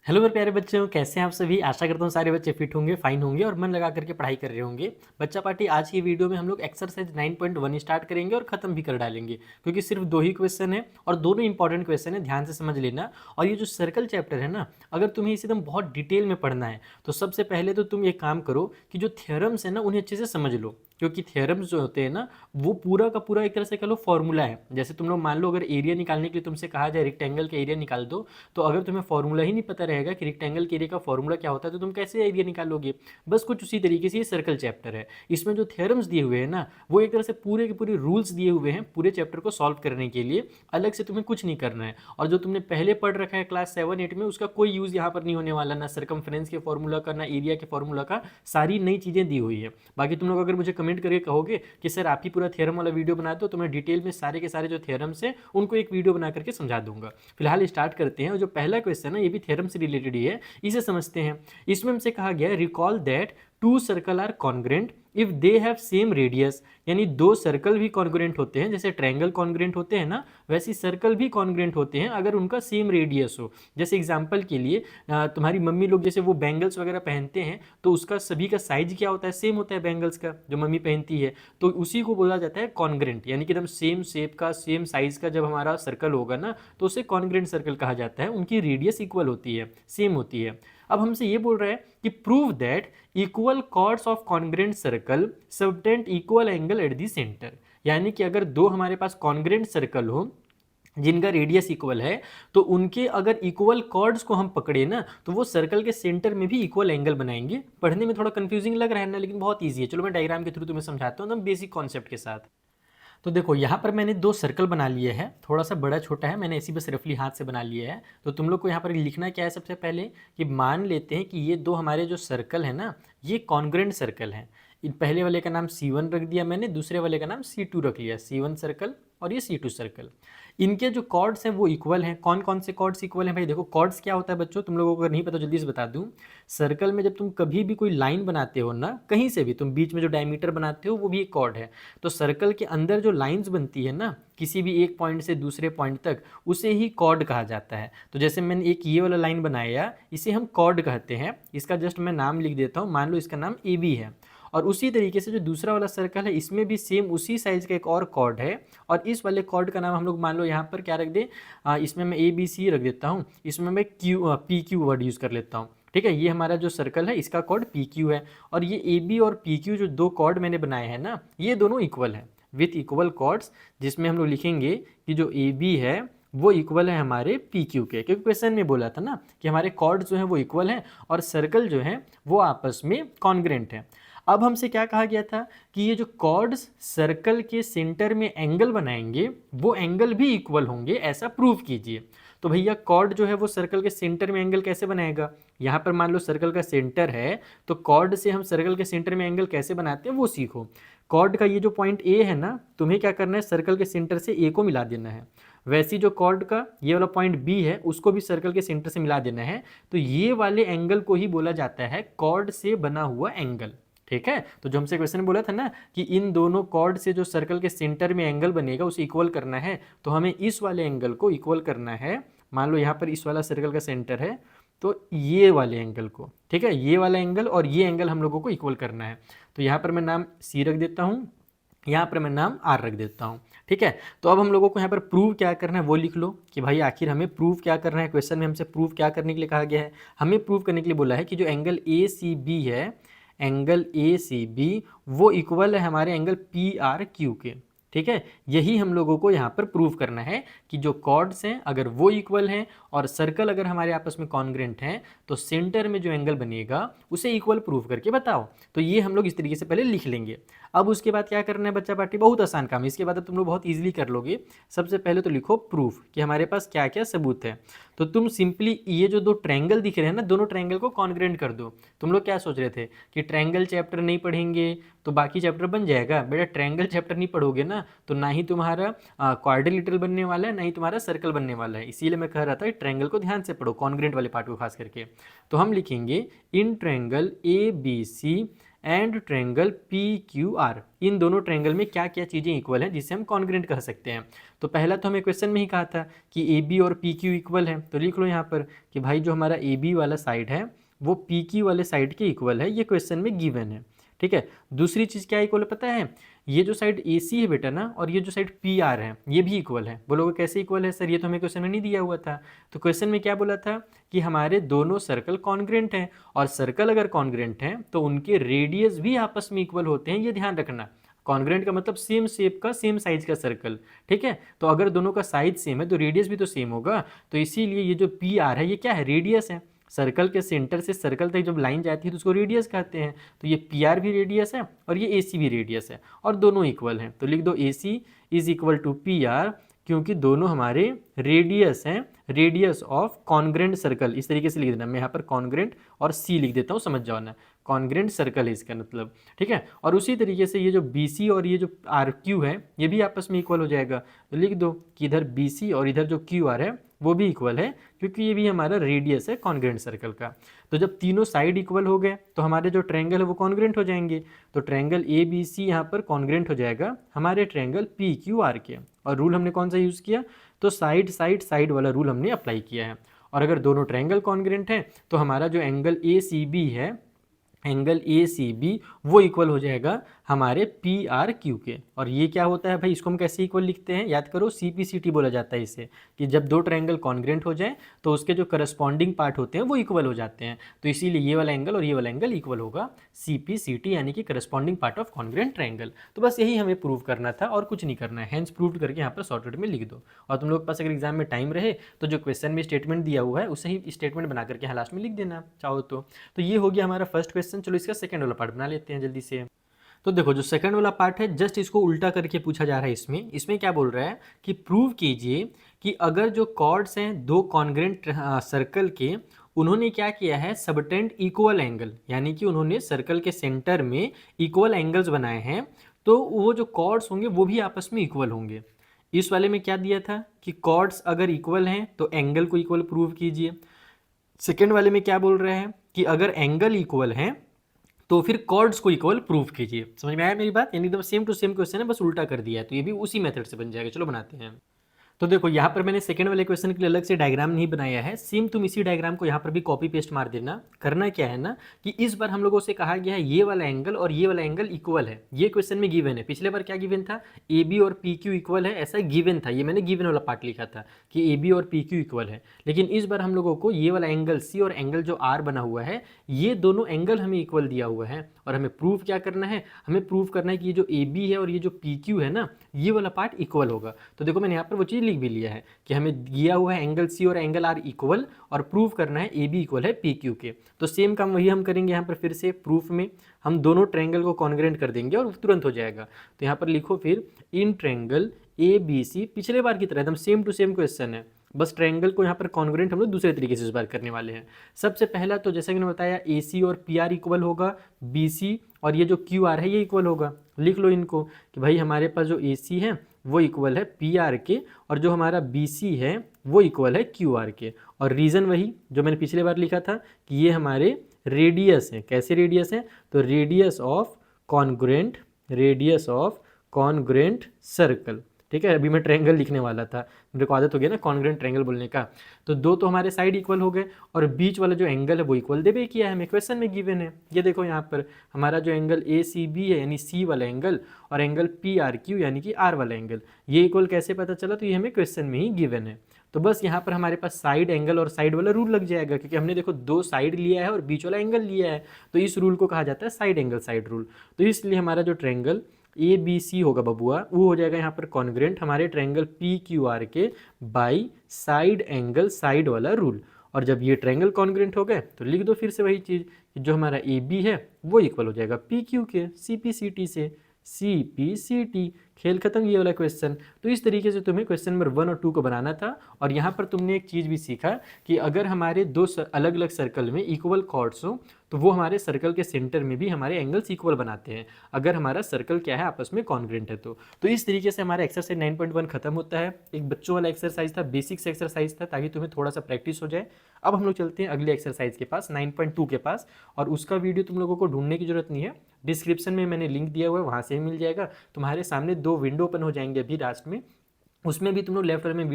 Hello मेरे प्यारे बच्चों, कैसे हैं आप सभी। आशा करता हूँ सारे बच्चे फिट होंगे, फाइन होंगे और मन लगा करके पढ़ाई कर रहे होंगे। बच्चा पार्टी आज की वीडियो में हम लोग एक्सरसाइज 9.1 स्टार्ट करेंगे और खत्म भी कर डालेंगे, क्योंकि सिर्फ दो ही क्वेश्चन है और दोनों इंपॉर्टेंट क्वेश्चन है, ध्यान से समझ लेना। और ये जो सर्कल चैप्टर है ना, अगर तुम्हें इसे एकदम बहुत डिटेल में पढ़ना है तो सबसे पहले तो तुम एक काम करो कि जो थ्योरम्स है ना उन्हें अच्छे से समझ लो, क्योंकि थ्योरम्स जो होते हैं ना वो पूरा का पूरा एक तरह से कह लो फॉर्मूला है। जैसे तुम लोग मान लो अगर एरिया निकालने के लिए तुमसे कहा जाए रेक्टेंगल का एरिया निकाल दो, तो अगर तुम्हें फॉर्मूला ही नहीं पता रहेगा कि रेक्टेंगल के एरिया का फॉर्मूला क्या होता है तो तुम कैसे एरिया निकालोगे। बस कुछ उसी तरीके से ये सर्कल चैप्टर है। इसमें जो थ्योरम्स दिए हुए हैं ना वो एक तरह से पूरे के पूरे रूल्स दिए हुए हैं पूरे चैप्टर को सॉल्व करने के लिए। अलग से तुम्हें कुछ नहीं करना है। और जो तुमने पहले पढ़ रखा है क्लास 7-8 में उसका कोई यूज यहाँ पर नहीं होने वाला, ना सर्कमफ्रेंस के फॉर्मूला का ना एरिया के फॉर्मूला का। सारी नई चीजें दी हुई है। बाकी तुम लोग अगर मुझे कमेंट करके कहोगे कि सर आप ही पूरा थ्योरम वाला वीडियो बना दो तो मैं डिटेल में सारे के सारे जो थ्योरम्स हैं उनको एक वीडियो बना करके समझा दूंगा। फिलहाल स्टार्ट करते हैं। और जो पहला क्वेश्चन है ये भी थ्योरम से रिलेटेड ही है, इसे समझते हैं। इसमें हमसे कहा गया recall that two circle are congruent if they have same radius. यानी दो सर्कल भी कॉन्ग्रेंट होते हैं, जैसे ट्रायंगल कॉन्ग्रेंट होते हैं ना वैसे सर्कल भी कॉन्ग्रेंट होते हैं अगर उनका सेम रेडियस हो। जैसे एग्जांपल के लिए तुम्हारी मम्मी लोग जैसे वो बैंगल्स वगैरह पहनते हैं तो उसका सभी का साइज क्या होता है, सेम होता है बैंगल्स का जो मम्मी पहनती है। तो उसी को बोला जाता है कॉन्ग्रेंट, यानी कि एकदम सेम शेप का सेम साइज का जब हमारा सर्कल होगा ना तो उसे कॉन्ग्रेंट सर्कल कहा जाता है। उनकी रेडियस इक्वल होती है, सेम होती है। अब हमसे ये बोल रहा है कि prove that equal chords of congruent circle subtend equal angle at the centre. यानी कि अगर दो हमारे पास कॉन्ग्रेंट सर्कल हो जिनका रेडियस इक्वल है तो उनके अगर इक्वल कॉर्ड्स को हम पकड़े ना तो वो सर्कल के सेंटर में भी इक्वल एंगल बनाएंगे। पढ़ने में थोड़ा कंफ्यूजिंग लग रहा है ना, लेकिन बहुत ईजी है। चलो मैं डायग्राम के थ्रू तुम्हें समझाता हूँ एकदम बेसिक कॉन्सेप्ट के साथ। तो देखो यहाँ पर मैंने दो सर्कल बना लिए हैं, थोड़ा सा बड़ा छोटा है, मैंने ऐसी बस रफली हाथ से बना लिया है। तो तुम लोग को यहाँ पर लिखना क्या है सबसे पहले कि मान लेते हैं कि ये दो हमारे जो सर्कल है ना ये कॉन्ग्रेंट सर्कल हैं। इन पहले वाले का नाम C1 रख दिया मैंने, दूसरे वाले का नाम C2 रख लिया। C1 सर्कल और ये C2 सर्कल, इनके जो कॉर्ड्स हैं वो इक्वल हैं। कौन कौन से कॉर्ड्स इक्वल हैं भाई? देखो कॉर्ड्स क्या होता है बच्चों, तुम लोगों को अगर नहीं पता जल्दी से बता दूं। सर्कल में जब तुम कभी भी कोई लाइन बनाते हो ना, कहीं से भी तुम बीच में जो डायमीटर बनाते हो वो भी एक कॉर्ड है। तो सर्कल के अंदर जो लाइंस बनती है ना किसी भी एक पॉइंट से दूसरे पॉइंट तक, उसे ही कॉर्ड कहा जाता है। तो जैसे मैंने एक ये वाला लाइन बनाया, इसे हम कॉर्ड कहते हैं। इसका जस्ट मैं नाम लिख देता हूँ, मान लो इसका नाम AB है। और उसी तरीके से जो दूसरा वाला सर्कल है इसमें भी सेम उसी साइज का एक और कॉर्ड है। और इस वाले कॉर्ड का नाम हम लोग मान लो यहाँ पर क्या रख दें, इसमें मैं ABC रख देता हूँ, इसमें मैं PQ वर्ड यूज़ कर लेता हूँ। ठीक है, ये हमारा जो सर्कल है इसका कॉर्ड PQ है। और ये AB और PQ जो दो कॉर्ड मैंने बनाए हैं ना ये दोनों इक्वल है विथ इक्वल कॉर्ड्स, जिसमें हम लोग लिखेंगे कि जो AB है वो इक्वल है हमारे PQ के, क्योंकि क्वेश्चन में बोला था ना कि हमारे कॉर्ड जो है वो इक्वल हैं और सर्कल जो है वो आपस में कॉन्ग्रेंट है। अब हमसे क्या कहा गया था कि ये जो कॉर्ड्स सर्कल के सेंटर में एंगल बनाएंगे वो एंगल भी इक्वल होंगे, ऐसा प्रूव कीजिए। तो भैया कॉर्ड जो है वो सर्कल के सेंटर में एंगल कैसे बनाएगा? यहाँ पर मान लो सर्कल का सेंटर है तो कॉर्ड से हम सर्कल के सेंटर में एंगल कैसे बनाते हैं वो सीखो। कॉर्ड का ये जो पॉइंट A है ना, तुम्हें क्या करना है, सर्कल के सेंटर से A को मिला देना है। वैसे जो कॉर्ड का ये वाला पॉइंट B है उसको भी सर्कल के सेंटर से मिला देना है। तो ये वाले एंगल को ही बोला जाता है कॉर्ड से बना हुआ एंगल। ठीक है, तो जो हमसे क्वेश्चन बोला था ना कि इन दोनों कॉर्ड से जो सर्कल के सेंटर में एंगल बनेगा उसे इक्वल करना है, तो हमें इस वाले एंगल को इक्वल करना है। मान लो यहाँ पर इस वाला सर्कल का सेंटर है तो ये वाले एंगल को, ठीक है, ये वाला एंगल और ये एंगल हम लोगों को इक्वल करना है। तो यहाँ पर मैं नाम C रख देता हूँ, यहाँ पर मैं नाम R रख देता हूँ। ठीक है, तो अब हम लोगों को यहाँ पर प्रूव क्या करना है वो लिख लो कि भाई आखिर हमें प्रूव क्या करना है। क्वेश्चन में हमसे प्रूव क्या करने के लिए कहा गया है, हमें प्रूव करने के लिए बोला है कि जो एंगल ACB है, एंगल ACB वो इक्वल है हमारे एंगल PRQ के। ठीक है, यही हम लोगों को यहाँ पर प्रूव करना है कि जो कॉर्ड्स हैं अगर वो इक्वल हैं और सर्कल अगर हमारे आपस में कॉन्ग्रेंट हैं तो सेंटर में जो एंगल बनेगा उसे इक्वल प्रूव करके बताओ। तो ये हम लोग इस तरीके से पहले लिख लेंगे। अब उसके बाद क्या करना है बच्चा पार्टी, बहुत आसान काम है, इसके बाद तुम लोग बहुत ईजिली कर लोगे। सबसे पहले तो लिखो प्रूफ कि हमारे पास क्या क्या सबूत है। तो तुम सिंपली ये जो दो ट्रायंगल दिख रहे हैं ना, दोनों ट्रायंगल को कॉन्ग्रेंट कर दो। तुम लोग क्या सोच रहे थे कि ट्रायंगल चैप्टर नहीं पढ़ेंगे तो बाकी चैप्टर बन जाएगा? बेटा ट्रायंगल चैप्टर नहीं पढ़ोगे ना तो ना ही तुम्हारा क्वाड्रिलेटरल बनने वाला है ना ही तुम्हारा सर्कल बनने वाला है। इसीलिए मैं कह रहा था ट्रायंगल को ध्यान से पढ़ो, कॉन्ग्रेंट वाले पार्ट को खास करके। तो हम लिखेंगे in triangle ABC and triangle P Q R, इन दोनों ट्रायंगल में क्या क्या चीज़ें इक्वल हैं जिसे हम कॉन्ग्रेंट कह सकते हैं। तो पहला तो हमें क्वेश्चन में ही कहा था कि ए बी और पी क्यू इक्वल है, तो लिख लो यहाँ पर कि भाई जो हमारा ए बी वाला साइड है वो पी क्यू वाले साइड के इक्वल है, ये क्वेश्चन में गिवन है। ठीक है, दूसरी चीज़ क्या इक्वल है पता है, ये जो साइड ए सी है बेटा ना, और ये जो साइड पी आर है ये भी इक्वल है। बोलोगे कैसे इक्वल है सर, ये तो हमें क्वेश्चन में नहीं दिया हुआ था। तो क्वेश्चन में क्या बोला था कि हमारे दोनों सर्कल कॉन्ग्रेंट हैं, और सर्कल अगर कॉन्ग्रेंट हैं तो उनके रेडियस भी आपस में इक्वल होते हैं, ये ध्यान रखना। कॉन्ग्रेंट का मतलब सेम शेप का सेम साइज का सर्कल। ठीक है, तो अगर दोनों का साइज सेम है तो रेडियस भी तो सेम होगा, तो इसीलिए ये जो पी आर है ये क्या है, रेडियस है। सर्कल के सेंटर से सर्कल तक जब लाइन जाती है तो उसको रेडियस कहते हैं। तो ये पी आर भी रेडियस है और ये ए सी भी रेडियस है, और दोनों इक्वल हैं। तो लिख दो A C is equal to P R, क्योंकि दोनों हमारे रेडियस हैं, रेडियस ऑफ कॉन्ग्रेंट सर्कल। इस तरीके से लिख देना, मैं यहाँ पर कॉन्ग्रेंट और सी लिख देता हूँ, समझ जाओ ना, कॉन्ग्रेंट सर्कल है इसका मतलब। ठीक है, और उसी तरीके से ये जो बी सी और ये जो आर क्यू है ये भी आपस में इक्वल हो जाएगा। तो लिख दो कि इधर बी सी और इधर जो क्यू आर है वो भी इक्वल है, क्योंकि ये भी हमारा रेडियस है कॉन्ग्रेंट सर्कल का। तो जब तीनों साइड इक्वल हो गए तो हमारे जो ट्रायंगल है वो कॉन्ग्रेंट हो जाएंगे। तो ट्रायंगल ए बी सी यहाँ पर कॉन्ग्रेंट हो जाएगा हमारे ट्रायंगल पी क्यू आर के। और रूल हमने कौन सा यूज़ किया, तो साइड साइड साइड वाला रूल हमने अप्लाई किया है। और अगर दोनों ट्रायंगल कॉन्ग्रेंट है तो हमारा जो एंगल ए सी बी है, एंगल ए सी बी, वो इक्वल हो जाएगा हमारे पी आर क्यू के। और ये क्या होता है भाई, इसको हम कैसे इक्वल लिखते हैं, याद करो सी पी सी टी बोला जाता है इसे, कि जब दो ट्रायंगल कॉन्ग्रेंट हो जाए तो उसके जो करस्पॉन्डिंग पार्ट होते हैं वो इक्वल हो जाते हैं। तो इसीलिए ये वाला एंगल और ये वाला एंगल इक्वल होगा सी पी सी टी, यानी कि corresponding part of congruent triangle. तो बस यही हमें प्रूव करना था और कुछ नहीं करना है, हेंस प्रूव करके यहाँ पर शॉर्टकट में लिख दो। और तुम लोग के पास अगर एग्जाम में टाइम रहे तो जो क्वेश्चन में स्टेटमेंट दिया हुआ है उसे ही स्टेटमेंट बना करके यहाँ लास्ट में लिख देना चाहो तो। ये हो गया हमारा फर्स्ट क्वेश्चन। चलो इसका सेकंड वाला पार्ट बना लेते हैं जल्दी से। तो देखो जो सेकंड वाला पार्ट है जस्ट इसको उल्टा करके पूछा जा रहा है। इसमें क्या बोल रहा है कि प्रूव कीजिए कि अगर जो कॉर्ड्स हैं दो कॉन्ग्रेंट सर्कल के, उन्होंने क्या किया है, सबटेंड इक्वल एंगल, यानी कि उन्होंने सर्कल के सेंटर में इक्वल एंगल्स बनाए हैं, तो वो जो कॉर्ड्स होंगे वो भी आपस में इक्वल होंगे। इस वाले में क्या दिया था कि कॉर्ड्स अगर इक्वल हैं तो एंगल को इक्वल प्रूव कीजिए। सेकेंड वाले में क्या बोल रहे हैं कि अगर एंगल इक्वल हैं तो फिर कॉर्ड्स को इक्वल प्रूफ कीजिए। समझ में आया मेरी बात, यानी एकदम सेम टू सेम क्वेश्चन है, बस उल्टा कर दिया है। तो ये भी उसी मेथड से बन जाएगा। चलो बनाते हैं। तो देखो यहाँ पर मैंने सेकंड वाले क्वेश्चन के लिए अलग से डायग्राम नहीं बनाया है, सेम तुम इसी डायग्राम को यहाँ पर भी कॉपी पेस्ट मार देना। करना क्या है ना कि इस बार हम लोगों से कहा गया है ये वाला एंगल और ये वाला एंगल इक्वल है, ये क्वेश्चन में गिवन है। पिछले बार क्या गिवन था, ए बी और पी क्यू इक्वल है, ऐसा गिवन था। ये मैंने गिवन वाला पार्ट लिखा था कि ए बी और पी क्यू इक्वल है। लेकिन इस बार हम लोगों को ये वाला एंगल सी और एंगल जो आर बना हुआ है, ये दोनों एंगल हमें इक्वल दिया हुआ है। और हमें प्रूफ क्या करना है, हमें प्रूफ करना है कि ये जो ए बी है और ये जो पी क्यू है ना, ये वाला पार्ट इक्वल होगा। तो देखो मैंने यहाँ पर वो चीज़ लिख भी लिया है कि हमें दिया हुआ है एंगल सी और एंगल आर इक्वल, और प्रूफ करना है ए बी इक्वल है पी क्यू के। तो सेम काम वही हम करेंगे यहाँ पर, फिर से प्रूफ में हम दोनों ट्रायंगल को कॉन्ग्रेंट कर देंगे और तुरंत हो जाएगा। तो यहाँ पर लिखो फिर in triangle A B C, पिछले बार की तरह एकदम सेम टू सेम क्वेश्चन है, बस ट्रायंगल को यहाँ पर कॉन्ग्रेंट हम लोग दूसरे तरीके से इस बार करने वाले हैं। सबसे पहला तो जैसा कि मैंने बताया ए सी और पी आर इक्वल होगा, बी सी और ये जो क्यू आर है ये इक्वल होगा। लिख लो इनको कि भाई हमारे पास जो ए सी है वो इक्वल है पी आर के, और जो हमारा बी सी है वो इक्वल है क्यू आर के। और रीज़न वही जो मैंने पिछले बार लिखा था कि ये हमारे रेडियस हैं। कैसे रेडियस हैं, तो रेडियस ऑफ कॉन्ग्रेंट सर्कल। ठीक है, अभी मैं ट्रायंगल लिखने वाला था, मेरे को आदत हो गया ना कॉन्ग्रेंट ट्रायंगल बोलने का। तो दो तो हमारे साइड इक्वल हो गए, और बीच वाला जो एंगल है वो इक्वल देवे किया है हमें, क्वेश्चन में गिवन है। ये देखो यहाँ पर हमारा जो एंगल ए सी बी है यानी सी वाला एंगल, और एंगल पी आर क्यू यानी कि आर वाला एंगल, ये इक्वल कैसे पता चला, तो ये हमें क्वेश्चन में ही गिवन है। तो बस यहाँ पर हमारे पास साइड एंगल और साइड वाला रूल लग जाएगा, क्योंकि हमने देखो दो साइड लिया है और बीच वाला एंगल लिया है, तो इस रूल को कहा जाता है साइड एंगल साइड रूल। तो इसलिए हमारा जो ट्रायंगल ए बी सी होगा बबुआ, वो हो जाएगा यहाँ पर कॉन्ग्रेंट हमारे ट्रायंगल पी क्यू आर के बाई साइड एंगल साइड वाला रूल। और जब ये ट्रायंगल कॉन्ग्रेंट हो गए तो लिख दो फिर से वही चीज़ कि जो हमारा ए बी है वो इक्वल हो जाएगा पी क्यू के सी पी सी टी से, सी पी सी टी। खेल खत्म, ये वाला क्वेश्चन। तो इस तरीके से तुम्हें क्वेश्चन नंबर 1 और 2 को बनाना था। और यहाँ पर तुमने एक चीज़ भी सीखा कि अगर हमारे दो अलग अलग सर्कल में इक्वल कॉर्ड्स हो तो वो हमारे सर्कल के सेंटर में भी हमारे एंगल्स इक्वल बनाते हैं, अगर हमारा सर्कल क्या है आपस में कॉन्ग्रुएंट है तो इस तरीके से हमारा एक्सरसाइज 9.1 खत्म होता है। एक बच्चों वाला एक्सरसाइज था, बेसिक्स एक्सरसाइज था, ताकि तुम्हें थोड़ा सा प्रैक्टिस हो जाए। अब हम लोग चलते हैं अगले एक्सरसाइज के पास, 9.2 के पास। और उसका वीडियो तुम लोगों को ढूंढने की जरूरत नहीं है, डिस्क्रिप्शन में मैंने लिंक दिया हुआ है, वहाँ से ही मिल जाएगा। तुम्हारे सामने 2 विंडो ओपन हो जाएंगे अभी लास्ट में, उसमें भी तुम लोग लेफ्ट वाले में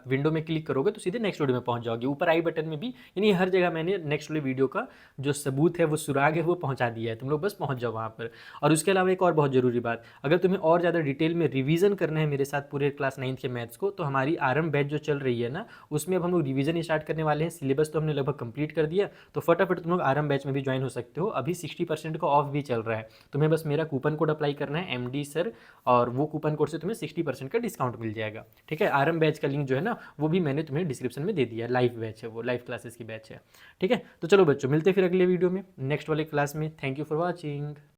विंडो में क्लिक करोगे तो सीधे नेक्स्ट वीडियो में पहुंच जाओगे। ऊपर आई बटन में भी, यानी हर जगह मैंने नेक्स्ट वाले वीडियो का जो सबूत है, वो सुराग है, वो पहुंचा दिया है, तुम लोग बस पहुंच जाओ वहाँ पर। और उसके अलावा एक और बहुत ज़रूरी बात, अगर तुम्हें और ज़्यादा डिटेल में रिवीजन करना है मेरे साथ पूरे क्लास 9th के मैथ्स को, तो हमारी आरएम बैच जो चल रही है ना, उसमें अब हम लोग रिवीजन स्टार्ट करने वाले हैं। सिलेबस तो हमने लगभग कंप्लीट कर दिया, तो फटाफट तुम लोग आरएम बैच में भी ज्वाइन हो सकते हो। अभी 60% का ऑफ भी चल रहा है, तुम्हें बस मेरा कूपन कोड अप्लाई करना है MD सर, और वो कूपन कोड से तुम्हें 60% का डिस्काउंट मिल जाएगा। ठीक है, आरएम बैच का लिंक जो है ना, वो भी मैंने तुम्हें डिस्क्रिप्शन में दे दिया है, लाइव बैच है वो, लाइव क्लासेस की बैच है। ठीक है, तो चलो बच्चों, मिलते हैं फिर अगले वीडियो में नेक्स्ट वाले क्लास में। Thank you for watching.